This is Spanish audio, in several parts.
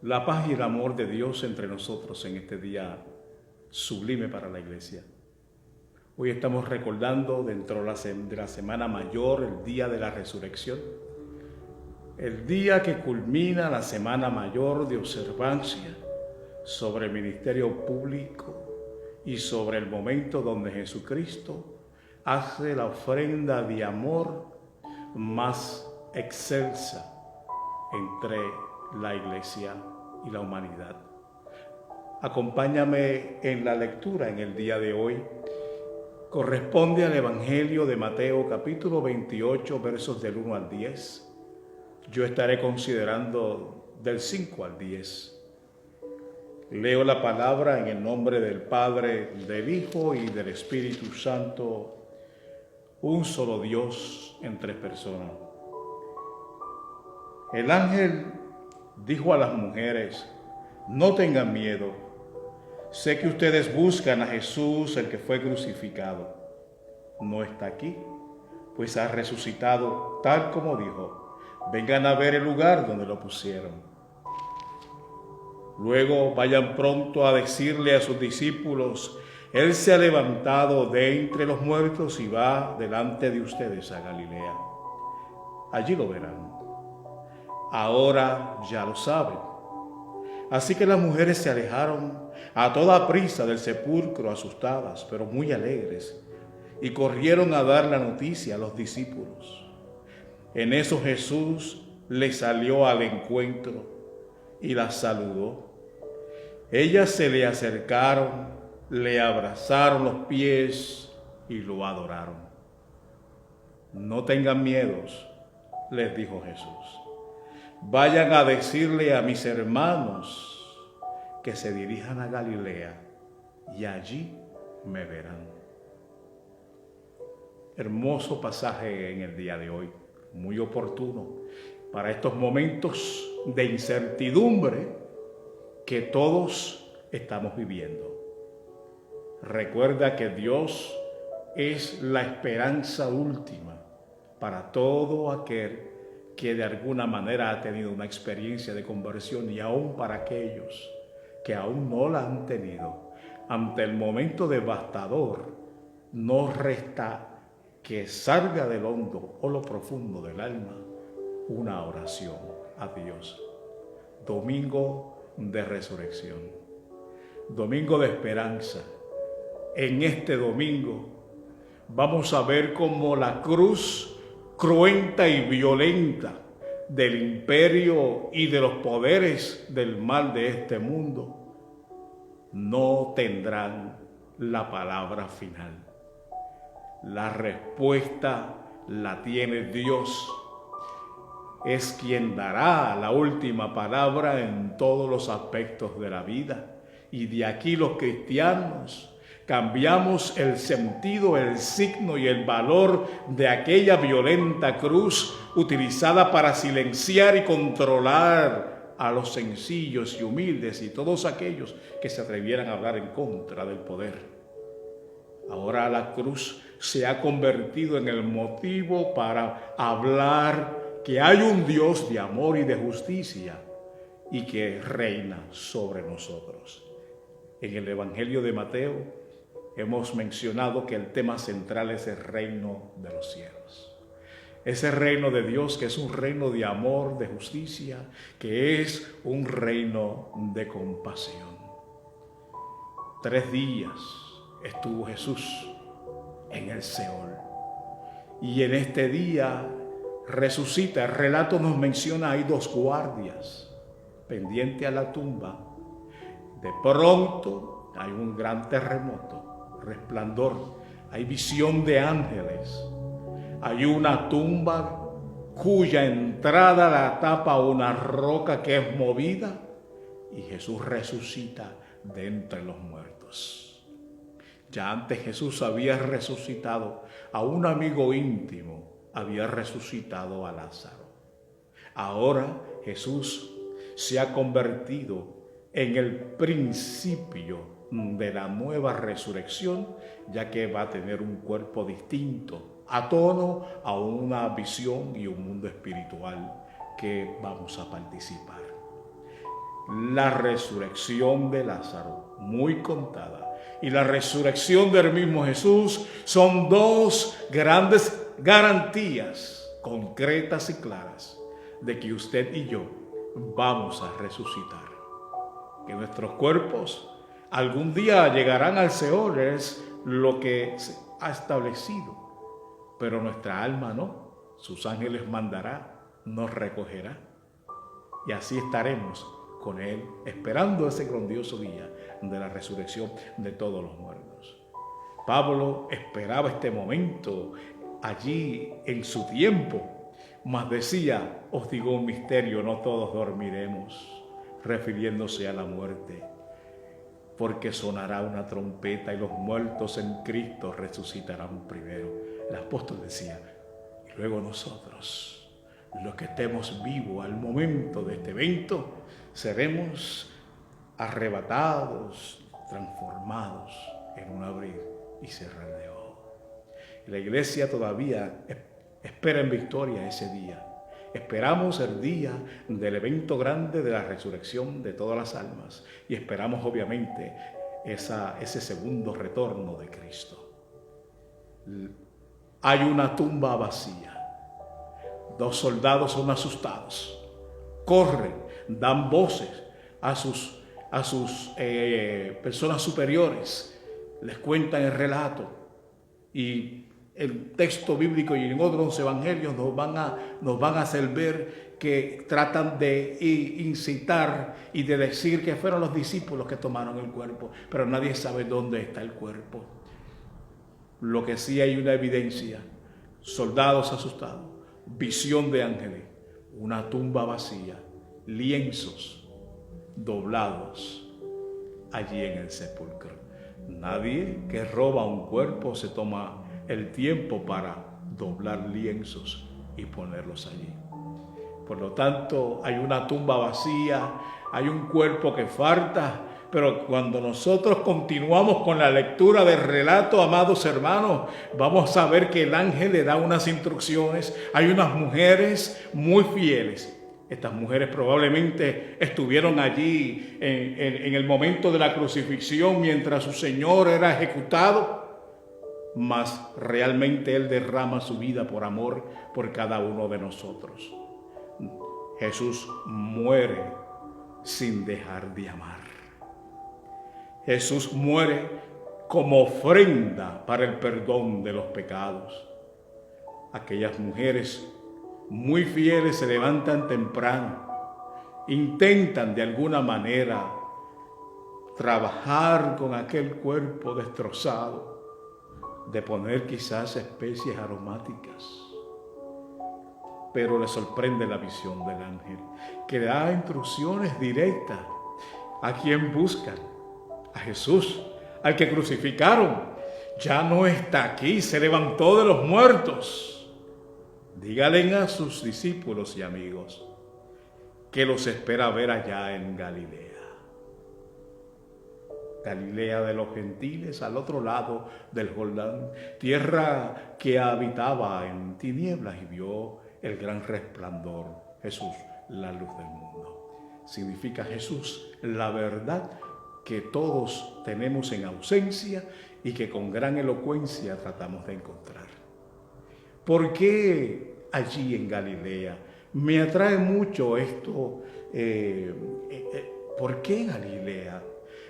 La paz y el amor de Dios entre nosotros en este día sublime para la iglesia. Hoy estamos recordando dentro de la Semana Mayor, el día de la resurrección, el día que culmina la Semana Mayor de observancia sobre el ministerio público y sobre el momento donde Jesucristo hace la ofrenda de amor más excelsa entre la iglesia y la humanidad. Acompáñame en la lectura en el día de hoy. Corresponde al Evangelio de Mateo, capítulo 28, versos del 1 al 10. Yo estaré considerando del 5 al 10. Leo la palabra en el nombre del Padre, del Hijo y del Espíritu Santo, un solo Dios en tres personas. El ángel dijo a las mujeres: no tengan miedo. Sé que ustedes buscan a Jesús, el que fue crucificado. No está aquí, pues ha resucitado tal como dijo. Vengan a ver el lugar donde lo pusieron. Luego vayan pronto a decirle a sus discípulos: Él se ha levantado de entre los muertos y va delante de ustedes a Galilea. Allí lo verán. Ahora ya lo saben. Así que las mujeres se alejaron a toda prisa del sepulcro, asustadas, pero muy alegres, y corrieron a dar la noticia a los discípulos. En eso Jesús les salió al encuentro y las saludó. Ellas se le acercaron, le abrazaron los pies y lo adoraron. No tengan miedos, les dijo Jesús. Vayan a decirle a mis hermanos que se dirijan a Galilea y allí me verán. Hermoso pasaje en el día de hoy, muy oportuno para estos momentos de incertidumbre que todos estamos viviendo. Recuerda que Dios es la esperanza última para todo aquel que de alguna manera ha tenido una experiencia de conversión, y aún para aquellos que aún no la han tenido. Ante el momento devastador, no resta que salga del hondo o lo profundo del alma una oración a Dios. Domingo de resurrección, domingo de esperanza. En este domingo vamos a ver cómo la cruz cruenta y violenta del imperio y de los poderes del mal de este mundo no tendrán la palabra final. La respuesta la tiene Dios. Es quien dará la última palabra en todos los aspectos de la vida. Y de aquí los cristianos cambiamos el sentido, el signo y el valor de aquella violenta cruz utilizada para silenciar y controlar a los sencillos y humildes y todos aquellos que se atrevieran a hablar en contra del poder. Ahora la cruz se ha convertido en el motivo para hablar que hay un Dios de amor y de justicia y que reina sobre nosotros. En el Evangelio de Mateo hemos mencionado que el tema central es el reino de los cielos. Ese reino de Dios que es un reino de amor, de justicia, que es un reino de compasión. 3 días estuvo Jesús en el Seol. Y en este día resucita. El relato nos menciona, hay 2 guardias pendientes a la tumba. De pronto hay un gran terremoto, resplandor, hay visión de ángeles. Hay una tumba cuya entrada la tapa una roca que es movida y Jesús resucita de entre los muertos. Ya antes Jesús había resucitado a un amigo íntimo, había resucitado a Lázaro. Ahora Jesús se ha convertido en el principio de la nueva resurrección, ya que va a tener un cuerpo distinto, a tono a una visión y un mundo espiritual que vamos a participar. la resurrección de Lázaro, muy contada, y la resurrección del mismo Jesús son dos grandes garantías concretas y claras de que usted y yo vamos a resucitar. Que nuestros cuerpos algún día llegarán al Seol, es lo que se ha establecido, pero nuestra alma no. Sus ángeles mandará, nos recogerá, y así estaremos con Él, esperando ese grandioso día de la resurrección de todos los muertos. Pablo esperaba este momento allí en su tiempo, mas decía: os digo un misterio, no todos dormiremos, refiriéndose a la muerte, porque sonará una trompeta y los muertos en Cristo resucitarán primero. El apóstol decía: y luego nosotros, los que estemos vivos al momento de este evento, seremos arrebatados, transformados en un abrir y cerrar de ojos. La iglesia todavía espera en victoria ese día. Esperamos el día del evento grande de la resurrección de todas las almas, y esperamos obviamente ese segundo retorno de Cristo. Hay una tumba vacía. Dos soldados son asustados, corren, dan voces a sus personas superiores, les cuentan el relato, y el texto bíblico y en otros evangelios nos van a hacer ver que tratan de incitar y de decir que fueron los discípulos que tomaron el cuerpo, pero nadie sabe dónde está el cuerpo. Lo que sí hay una evidencia: soldados asustados, visión de ángeles, una tumba vacía, lienzos doblados allí en el sepulcro. Nadie que roba un cuerpo se toma el tiempo para doblar lienzos y ponerlos allí. Por lo tanto, hay una tumba vacía, hay un cuerpo que falta, pero cuando nosotros continuamos con la lectura del relato, amados hermanos, vamos a ver que el ángel le da unas instrucciones. Hay unas mujeres muy fieles. Estas mujeres probablemente estuvieron allí en el momento de la crucifixión mientras su Señor era ejecutado, mas realmente Él derrama su vida por amor por cada uno de nosotros. Jesús muere sin dejar de amar. Jesús muere como ofrenda para el perdón de los pecados. Aquellas mujeres muy fieles se levantan temprano, intentan de alguna manera trabajar con aquel cuerpo destrozado, de poner quizás especies aromáticas, pero le sorprende la visión del ángel, que da instrucciones directas a quien buscan: a Jesús, al que crucificaron. Ya no está aquí, se levantó de los muertos. Díganle a sus discípulos y amigos que los espera ver allá en Galilea. Galilea de los gentiles, al otro lado del Jordán, tierra que habitaba en tinieblas y vio el gran resplandor. Jesús, la luz del mundo. Significa Jesús, la verdad que todos tenemos en ausencia y que con gran elocuencia tratamos de encontrar. ¿Por qué allí en Galilea? Me atrae mucho esto. ¿Por qué Galilea?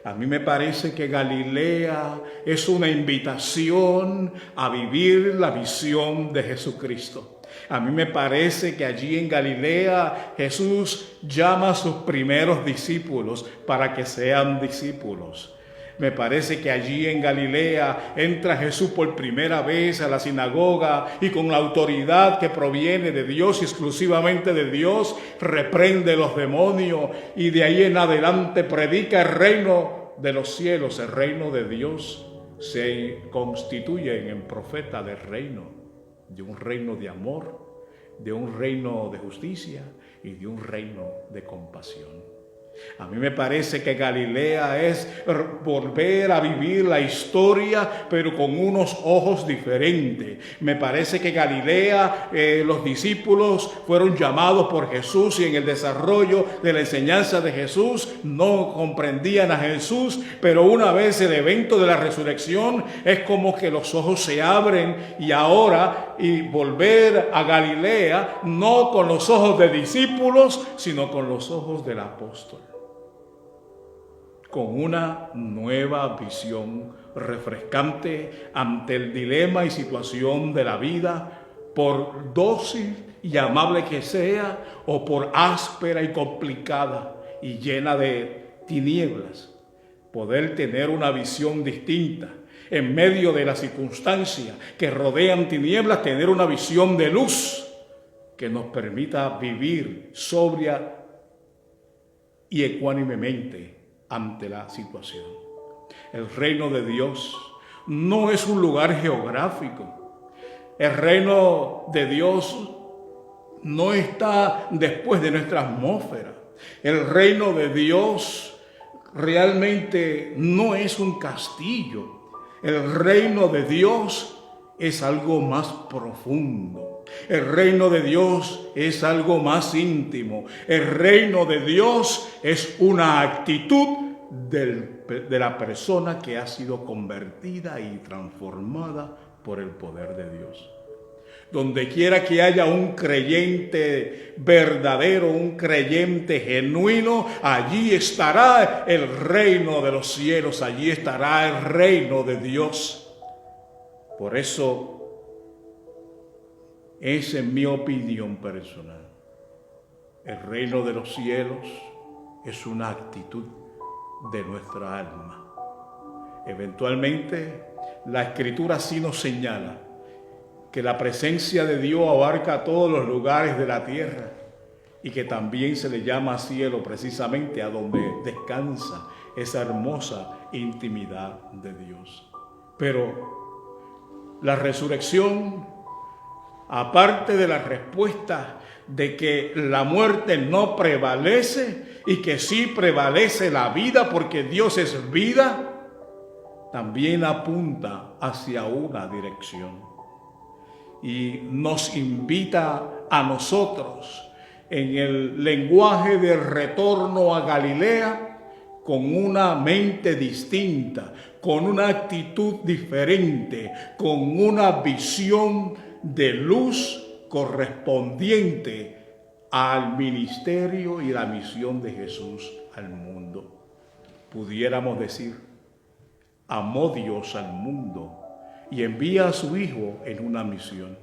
A mí me parece que Galilea es una invitación a vivir la visión de Jesucristo. A mí me parece que allí en Galilea Jesús llama a sus primeros discípulos para que sean discípulos. Me parece que allí en Galilea entra Jesús por primera vez a la sinagoga y con la autoridad que proviene de Dios y exclusivamente de Dios, reprende los demonios y de ahí en adelante predica el reino de los cielos, el reino de Dios. Se constituyen en profeta del reino, de un reino de amor, de un reino de justicia y de un reino de compasión. A mí me parece que Galilea es volver a vivir la historia, pero con unos ojos diferentes. Me parece que Galilea, los discípulos fueron llamados por Jesús y en el desarrollo de la enseñanza de Jesús no comprendían a Jesús, pero una vez el evento de la resurrección es como que los ojos se abren y volver a Galilea no con los ojos de discípulos, sino con los ojos del apóstol. Con una nueva visión refrescante ante el dilema y situación de la vida, por dócil y amable que sea, o por áspera y complicada y llena de tinieblas, poder tener una visión distinta. En medio de las circunstancias que rodean tinieblas, tener una visión de luz que nos permita vivir sobria y ecuánimemente ante la situación. El reino de Dios no es un lugar geográfico. El reino de Dios no está después de nuestra atmósfera. El reino de Dios realmente no es un castillo. El reino de Dios es algo más profundo. El reino de Dios es algo más íntimo. El reino de Dios es una actitud de la persona que ha sido convertida y transformada por el poder de Dios. Donde quiera que haya un creyente verdadero, un creyente genuino, allí estará el reino de los cielos, allí estará el reino de Dios. Por eso es, en mi opinión personal, el reino de los cielos es una actitud de nuestra alma. Eventualmente, la Escritura sí nos señala que la presencia de Dios abarca todos los lugares de la tierra y que también se le llama cielo precisamente a donde descansa esa hermosa intimidad de Dios. Pero la resurrección, aparte de la respuesta de que la muerte no prevalece y que sí prevalece la vida porque Dios es vida, también apunta hacia una dirección y nos invita a nosotros en el lenguaje de retorno a Galilea con una mente distinta, con una actitud diferente, con una visión de luz correspondiente al ministerio y la misión de Jesús al mundo. Pudiéramos decir, amó Dios al mundo y envía a su Hijo en una misión.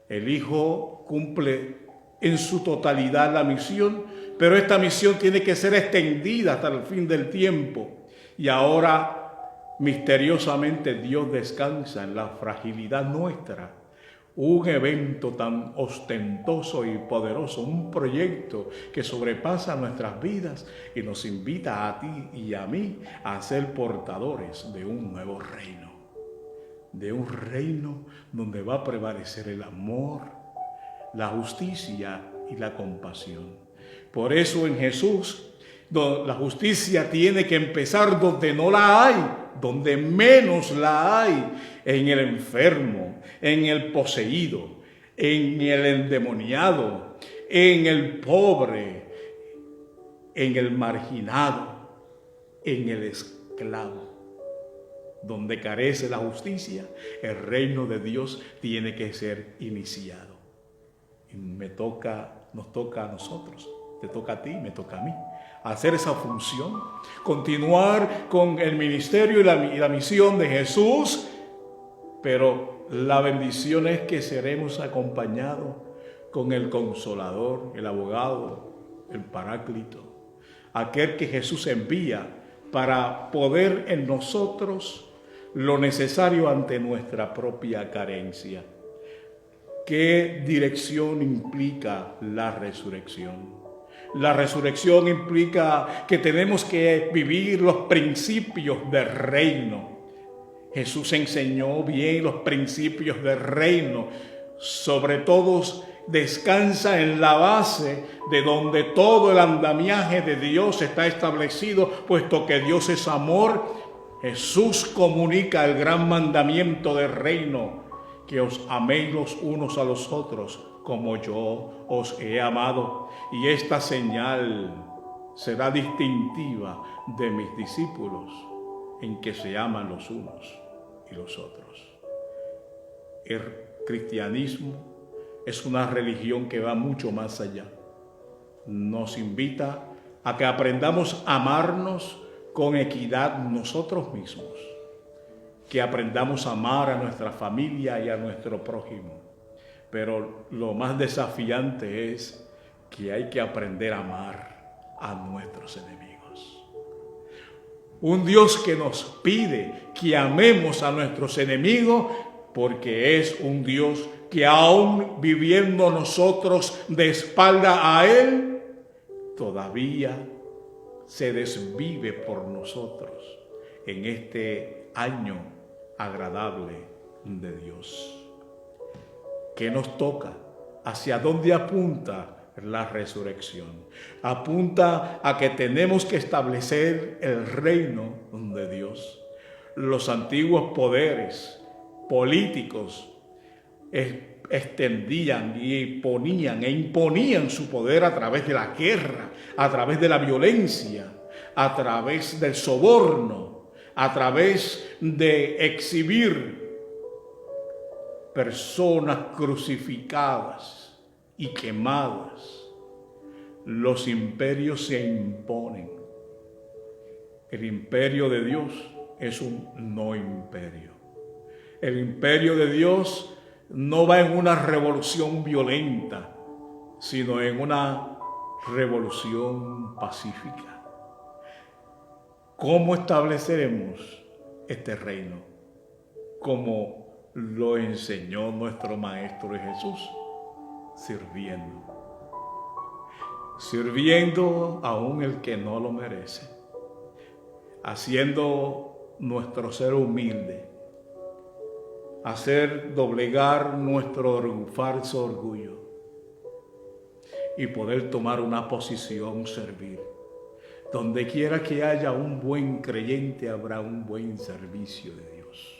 El Hijo cumple en su totalidad la misión, pero esta misión tiene que ser extendida hasta el fin del tiempo. Y ahora, misteriosamente, Dios descansa en la fragilidad nuestra. Un evento tan ostentoso y poderoso, un proyecto que sobrepasa nuestras vidas y nos invita a ti y a mí a ser portadores de un nuevo reino. De un reino donde va a prevalecer el amor, la justicia y la compasión. Por eso en Jesús, la justicia tiene que empezar donde no la hay, donde menos la hay, en el enfermo, en el poseído, en el endemoniado, en el pobre, en el marginado, en el esclavo. Donde carece la justicia, el reino de Dios tiene que ser iniciado. Y nos toca a nosotros, te toca a ti, me toca a mí, hacer esa función, continuar con el ministerio y la misión de Jesús, pero la bendición es que seremos acompañados con el Consolador, el Abogado, el Paráclito, aquel que Jesús envía para poder en nosotros lo necesario ante nuestra propia carencia. ¿Qué dirección implica la resurrección? La resurrección implica que tenemos que vivir los principios del reino. Jesús enseñó bien los principios del reino sobre todos descansa en la base de donde todo el andamiaje de Dios está establecido, puesto que Dios es amor. Jesús comunica el gran mandamiento del reino, que os améis los unos a los otros como yo os he amado, y esta señal será distintiva de mis discípulos, en que se aman los unos y los otros. El cristianismo es una religión que va mucho más allá. Nos invita a que aprendamos a amarnos con equidad nosotros mismos, que aprendamos a amar a nuestra familia y a nuestro prójimo. Pero lo más desafiante es que hay que aprender a amar a nuestros enemigos. Un Dios que nos pide que amemos a nuestros enemigos, porque es un Dios que aún viviendo nosotros de espalda a Él, todavía se desvive por nosotros en este año agradable de Dios. ¿Qué nos toca? ¿Hacia dónde apunta la resurrección? Apunta a que tenemos que establecer el reino de Dios. Los antiguos poderes políticos extendían y ponían e imponían su poder a través de la guerra, a través de la violencia, a través del soborno, a través de exhibir personas crucificadas y quemadas. Los imperios se imponen. El imperio de Dios es un no imperio. El imperio de Dios no va en una revolución violenta, sino en una revolución pacífica. ¿Cómo estableceremos este reino? Como lo enseñó nuestro Maestro Jesús, sirviendo. Sirviendo aún el que no lo merece, haciendo nuestro ser humilde, hacer doblegar nuestro falso orgullo y poder tomar una posición, servir. Donde quiera que haya un buen creyente, habrá un buen servicio de Dios.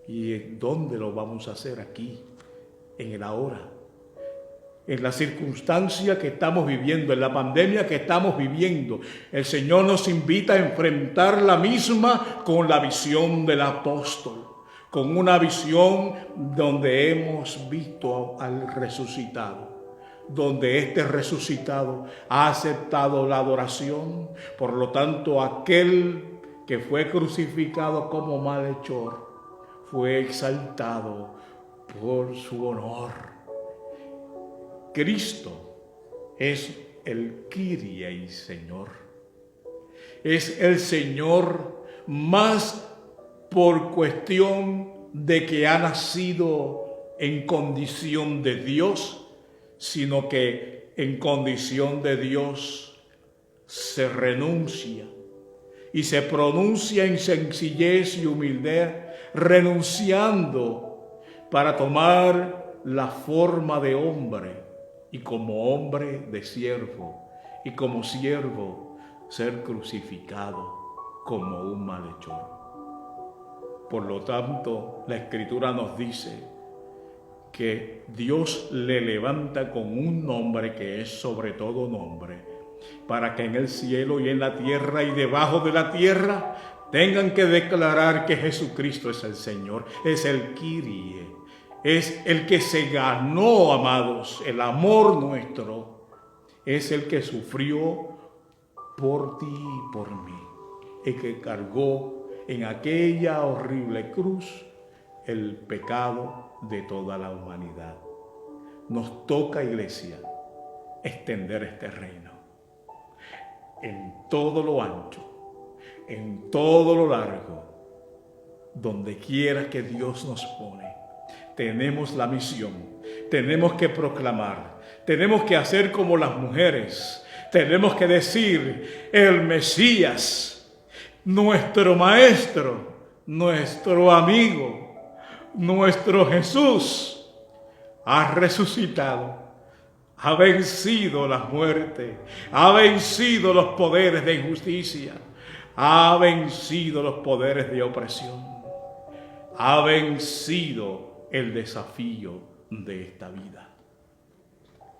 ¿Y dónde lo vamos a hacer? Aquí, en el ahora, en la circunstancia que estamos viviendo, en la pandemia que estamos viviendo. El Señor nos invita a enfrentar la misma con la visión del apóstol, con una visión donde hemos visto al resucitado, donde este resucitado ha aceptado la adoración. Por lo tanto, aquel que fue crucificado como malhechor fue exaltado por su honor. Cristo es el Kyrie y Señor. Es el Señor más por cuestión de que ha nacido en condición de Dios, sino que en condición de Dios se renuncia y se pronuncia en sencillez y humildad, renunciando para tomar la forma de hombre y como hombre de siervo, y como siervo ser crucificado como un malhechor. Por lo tanto, la Escritura nos dice que Dios le levanta con un nombre que es sobre todo nombre, para que en el cielo y en la tierra y debajo de la tierra tengan que declarar que Jesucristo es el Señor, es el Kyrie, es el que se ganó, amados, el amor nuestro, es el que sufrió por ti y por mí, el que cargó en aquella horrible cruz el pecado de toda la humanidad. Nos toca, iglesia, extender este reino en todo lo ancho, en todo lo largo, donde quiera que Dios nos pone. Tenemos la misión, tenemos que proclamar, tenemos que hacer como las mujeres, tenemos que decir: el Mesías, nuestro Maestro, nuestro amigo, nuestro Jesús, ha resucitado, ha vencido la muerte, ha vencido los poderes de injusticia, ha vencido los poderes de opresión, ha vencido el desafío de esta vida.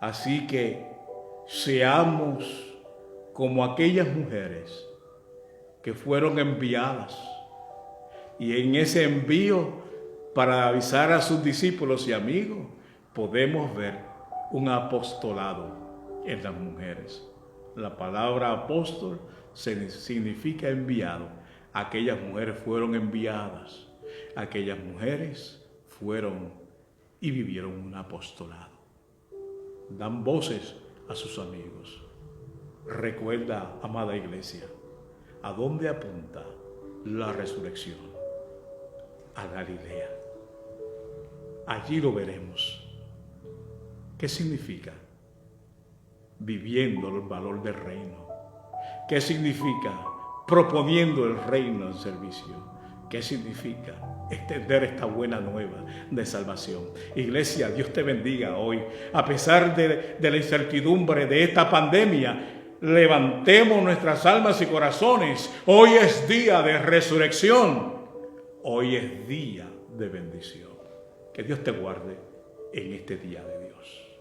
Así que seamos como aquellas mujeres que fueron enviadas, y en ese envío para avisar a sus discípulos y amigos podemos ver un apostolado en las mujeres. La palabra apóstol significa enviado. Aquellas mujeres fueron enviadas, aquellas mujeres fueron y vivieron un apostolado. Dan voces a sus amigos. Recuerda, amada iglesia, ¿a dónde apunta la resurrección? A Galilea. Allí lo veremos. ¿Qué significa? Viviendo el valor del reino. ¿Qué significa? Proponiendo el reino en servicio. ¿Qué significa? Extender esta buena nueva de salvación. Iglesia, Dios te bendiga hoy. A pesar de la incertidumbre de esta pandemia, levantemos nuestras almas y corazones. Hoy es día de resurrección. Hoy es día de bendición. Que Dios te guarde en este día de Dios.